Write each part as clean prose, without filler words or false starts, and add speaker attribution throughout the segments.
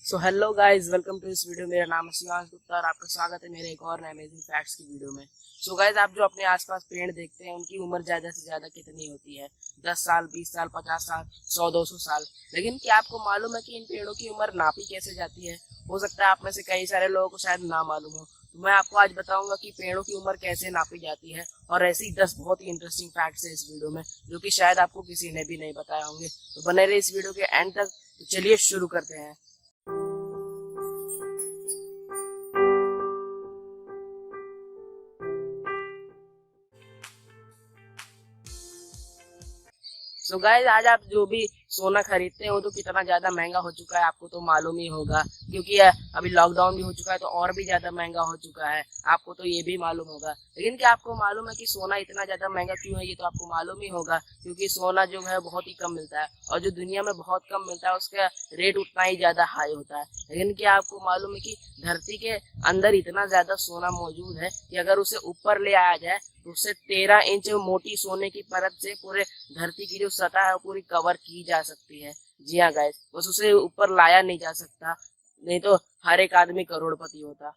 Speaker 1: So hello guys, welcome to इस video. मेरा नाम है शिवांश गुप्ता और आपका स्वागत है मेरे एक और अमेजिंग फैक्ट्स की वीडियो में। सो गाइज, आप जो अपने आसपास पेड़ देखते हैं उनकी उम्र ज़्यादा से ज़्यादा कितनी होती है? 10 साल, 20 साल, 50 साल, 100-200 साल। लेकिन क्या आपको मालूम है कि इन पेड़ों की उम्र नापी कैसे जाती है? हो सकता है आप में से कई सारे लोगों को शायद ना मालूम हो, तो मैं आपको आज बताऊंगा कि पेड़ों की उम्र कैसे नापी जाती है। और ऐसे ही 10 बहुत ही इंटरेस्टिंग फैक्ट्स है इस वीडियो में जो कि शायद आपको किसी ने भी नहीं बताया होंगे। तो बने रहे इस वीडियो के एंड तक। तो चलिए शुरू करते हैं। सो गाइस, आज आप जो भी सोना खरीदते हो तो कितना ज्यादा महंगा हो चुका है आपको तो मालूम ही होगा, क्योंकि अभी लॉकडाउन भी हो चुका है तो और भी ज्यादा महंगा हो चुका है। आपको तो ये भी मालूम होगा। लेकिन क्या आपको मालूम है कि सोना इतना ज्यादा महंगा क्यों है? ये तो आपको मालूम ही होगा, क्योंकि सोना जो है बहुत ही कम मिलता है और जो दुनिया में बहुत कम मिलता है उसका रेट उतना ही ज्यादा हाई होता है। लेकिन क्या आपको मालूम है कि धरती के अंदर इतना ज्यादा सोना मौजूद है कि अगर उसे ऊपर ले आया जाए तो उससे 13 इंच मोटी सोने की परत से पूरे धरती की जो सतह है पूरी कवर की जा सकती है। जी हाँ गाइस, बस उसे ऊपर लाया नहीं जा सकता, नहीं तो हर एक आदमी करोड़पति होता।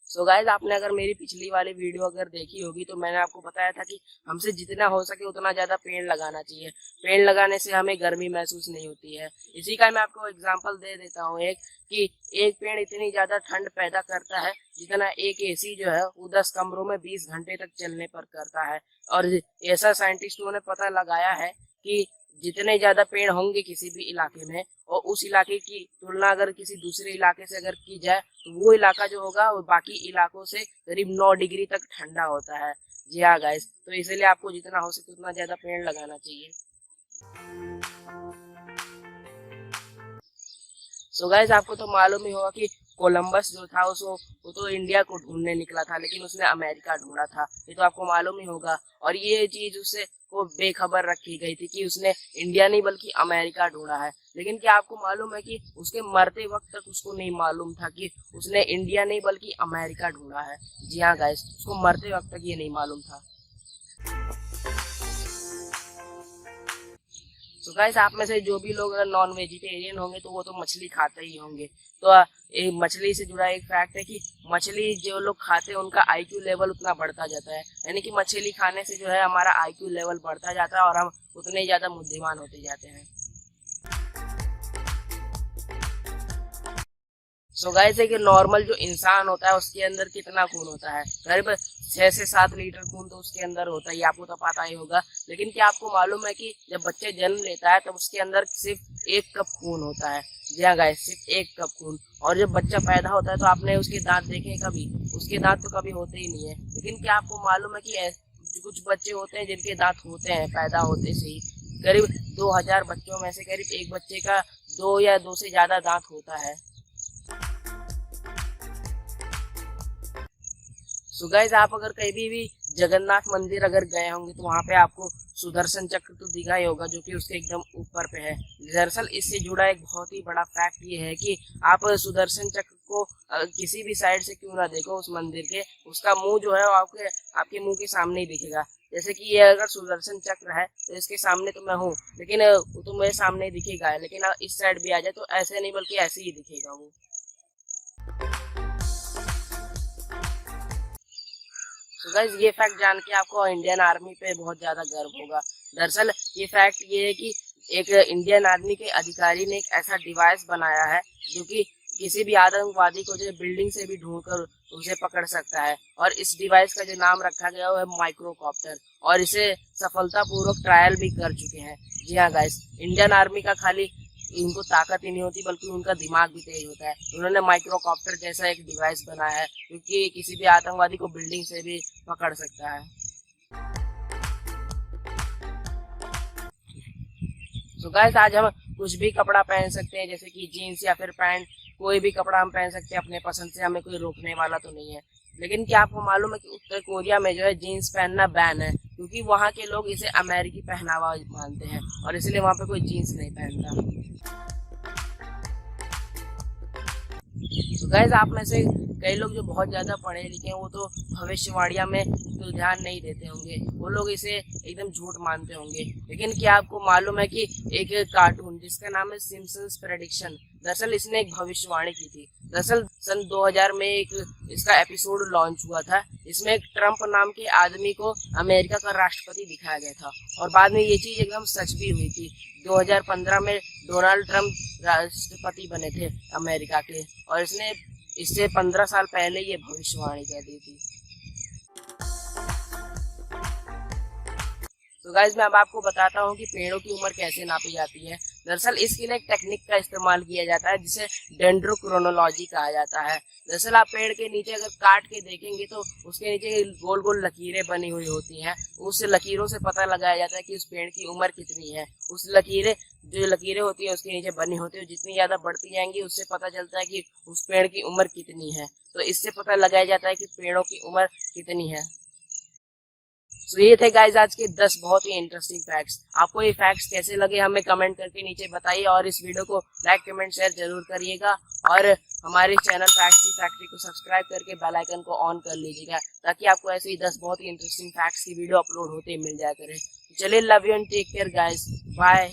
Speaker 1: सो गाइज, आपने अगर मेरी पिछली वाली वीडियो अगर देखी होगी तो मैंने आपको बताया था कि हमसे जितना हो सके उतना ज्यादा पेड़ लगाना चाहिए। पेड़ लगाने से हमें गर्मी महसूस नहीं होती है। इसी का मैं आपको एग्जांपल दे देता हूँ एक, कि एक पेड़ इतनी ज्यादा ठंड पैदा करता है जितना एक एसी जो है वो 10 कमरों में 20 घंटे तक चलने पर करता है। और ऐसा साइंटिस्टों ने पता लगाया है कि जितने ज्यादा पेड़ होंगे किसी भी इलाके में और उस इलाके की तुलना अगर किसी दूसरे इलाके से अगर की जाए तो वो इलाका जो होगा वो बाकी इलाकों से करीब 9 डिग्री तक ठंडा होता है। जी हाँ गाइस, तो इसलिए आपको जितना हो सके उतना ज्यादा पेड़ लगाना चाहिए। सो गाइस, आपको तो मालूम ही होगा कि कोलंबस जो था उसको वो तो इंडिया को ढूंढने निकला था लेकिन उसने अमेरिका ढूंढा था। ये तो आपको मालूम ही होगा। और ये चीज उससे को बेखबर रखी गई थी कि उसने इंडिया नहीं बल्कि अमेरिका ढूंढा है। लेकिन क्या आपको मालूम है कि उसके मरते वक्त तक उसको नहीं मालूम था कि उसने इंडिया नहीं बल्कि अमेरिका ढूंढा है। जी हाँ गाइस, उसको मरते वक्त तक ये नहीं मालूम था। तो गाइस, आप में से जो भी लोग अगर नॉन वेजिटेरियन होंगे तो वो तो मछली खाते ही होंगे। तो एक मछली से जुड़ा एक फैक्ट है कि मछली जो लोग खाते हैं उनका आईक्यू लेवल उतना बढ़ता जाता है। यानी कि मछली खाने से जो है हमारा आईक्यू लेवल बढ़ता जाता है और हम उतने ज्यादा बुद्धिमान होते जाते हैं। सो गाइस, एक नॉर्मल जो इंसान होता है उसके अंदर कितना खून होता है? करीब 6 से 7 लीटर खून तो उसके अंदर होता है, आपको तो पता ही होगा। लेकिन क्या आपको मालूम है कि जब बच्चे जन्म लेता है तब उसके अंदर सिर्फ 1 कप खून होता है? जी हाँ गाइस, सिर्फ 1 कप खून। और जब बच्चा पैदा होता है तो आपने उसके दांत देखे कभी? उसके दांत तो कभी होते ही नहीं है। लेकिन क्या आपको मालूम है कि कुछ बच्चे होते हैं जिनके दांत होते हैं पैदा होते से ही। करीब 2000 बच्चों में से करीब एक बच्चे का 2 या 2 से ज्यादा दांत होता है। सो गाइस, आप अगर कहीं भी जगन्नाथ मंदिर अगर गए होंगे तो वहां पे आपको सुदर्शन चक्र तो दिखा ही होगा जो कि उसके एकदम ऊपर पे है। दरअसल इससे जुड़ा एक बहुत ही बड़ा फैक्ट ये है कि आप सुदर्शन चक्र को किसी भी साइड से क्यों ना देखो उस मंदिर के, उसका मुंह जो है वो आपके आपके मुंह के सामने ही दिखेगा। जैसे कि ये अगर सुदर्शन चक्र है तो इसके सामने तो मैं हूँ, लेकिन वो तो मेरे सामने ही दिखेगा। लेकिन इस साइड भी आ जाए तो ऐसे नहीं बल्कि ऐसे ही दिखेगा वो। तो गाइस, ये फैक्ट जान के आपको इंडियन आर्मी पे बहुत ज्यादा गर्व होगा। दरअसल ये फैक्ट ये है कि एक इंडियन आर्मी के अधिकारी ने एक ऐसा डिवाइस बनाया है जो कि किसी भी आतंकवादी को जो बिल्डिंग से भी ढूंढ कर उसे पकड़ सकता है। और इस डिवाइस का जो नाम रखा गया वो है माइक्रोकॉप्टर। और इसे सफलतापूर्वक ट्रायल भी कर चुके हैं। जी हाँ गाइस, इंडियन आर्मी का खाली इनको ताकत ही नहीं होती बल्कि उनका दिमाग भी तेज होता है। उन्होंने माइक्रोकॉप्टर जैसा एक डिवाइस बनाया है क्योंकि किसी भी आतंकवादी को बिल्डिंग से भी पकड़ सकता है। तो गाइस, आज हम कुछ भी कपड़ा पहन सकते हैं, जैसे कि जीन्स या फिर पैंट। कोई भी कपड़ा हम पहन सकते हैं अपने पसंद से, हमें कोई रोकने वाला तो नहीं है। लेकिन क्या आपको मालूम है कि उत्तर कोरिया में जो है जीन्स पहनना बैन है, क्योंकि वहाँ के लोग इसे अमेरिकी पहनावा मानते हैं और इसलिए वहाँ पे कोई जीन्स नहीं पहनता। तो गाइस, आप में से कई लोग जो बहुत ज़्यादा पढ़े लिखे हैं वो तो भविष्यवाणियाँ में तो ध्यान नहीं देते होंगे, वो लोग इसे एकदम झूठ मानते होंगे। लेकिन क्या आपको मालूम है कि एक कार्टून जिसका नाम है सिम्पसन्स प्रेडिक्शन, दरअसल इसने एक भविष्यवाणी की थी। दरअसल सन 2000 में एक इसका एपिसोड लॉन्च हुआ था, इसमें एक ट्रम्प नाम के आदमी को अमेरिका का राष्ट्रपति दिखाया गया था और बाद में ये चीज़ एकदम सच भी हुई थी। 2015 में डोनाल्ड ट्रम्प राष्ट्रपति बने थे अमेरिका के और इससे 15 साल पहले ये भविष्यवाणी कह दी थी। तो गाइज मैं अब आपको बताता हूँ कि पेड़ों की उम्र कैसे नापी जाती है। दरअसल इसके लिए एक टेक्निक का इस्तेमाल किया जाता है जिसे डेंड्रोक्रोनोलॉजी कहा जाता है। दरअसल आप पेड़ के नीचे अगर काट के देखेंगे तो उसके नीचे गोल गोल लकीरें बनी हुई होती हैं। उस लकीरों से पता लगाया जाता है कि उस पेड़ की उम्र कितनी है। जो लकीरें होती है उसके नीचे बनी होती है, जितनी ज्यादा बढ़ती जाएंगी उससे पता चलता है कि उस पेड़ की उम्र कितनी है। तो इससे पता लगाया जाता है कि पेड़ों की उम्र कितनी है। तो ये थे गाइज आज के 10 बहुत ही इंटरेस्टिंग फैक्ट्स। आपको ये फैक्ट्स कैसे लगे हमें कमेंट करके नीचे बताइए और इस वीडियो को लाइक कमेंट शेयर जरूर करिएगा और हमारे चैनल फैक्ट्स की फैक्ट्री को सब्सक्राइब करके बेल आइकन को ऑन कर लीजिएगा ताकि आपको ऐसे ही 10 बहुत ही इंटरेस्टिंग फैक्ट्स की वीडियो अपलोड होते मिल जाया करे। चलिए, love you and take care guys, bye.